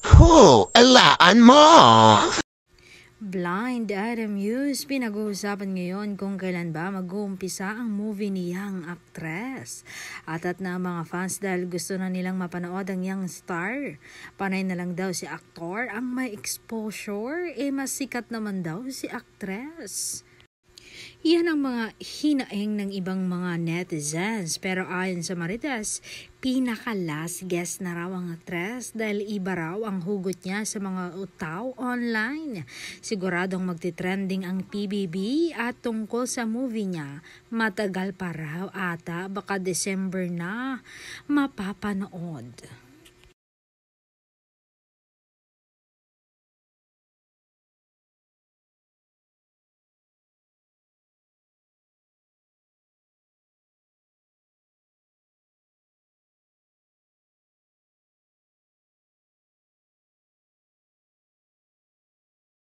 Alaan mo! Blind Item News, pinag-uusapan ngayon kung kailan ba mag-uumpisa ang movie ni Yang Actress. Atat na ang mga fans dahil gusto na nilang mapanood ang young star. Panay na lang daw si aktor ang may exposure, mas sikat naman daw si actress. Yan ang mga hinaing ng ibang mga netizens, pero ayon sa Marites, pinaka-last guest na raw ang actress dahil iba raw ang hugot niya sa mga utaw online. Siguradong magti-trending ang PBB at tungkol sa movie niya, matagal pa raw ata, baka December na mapapanood.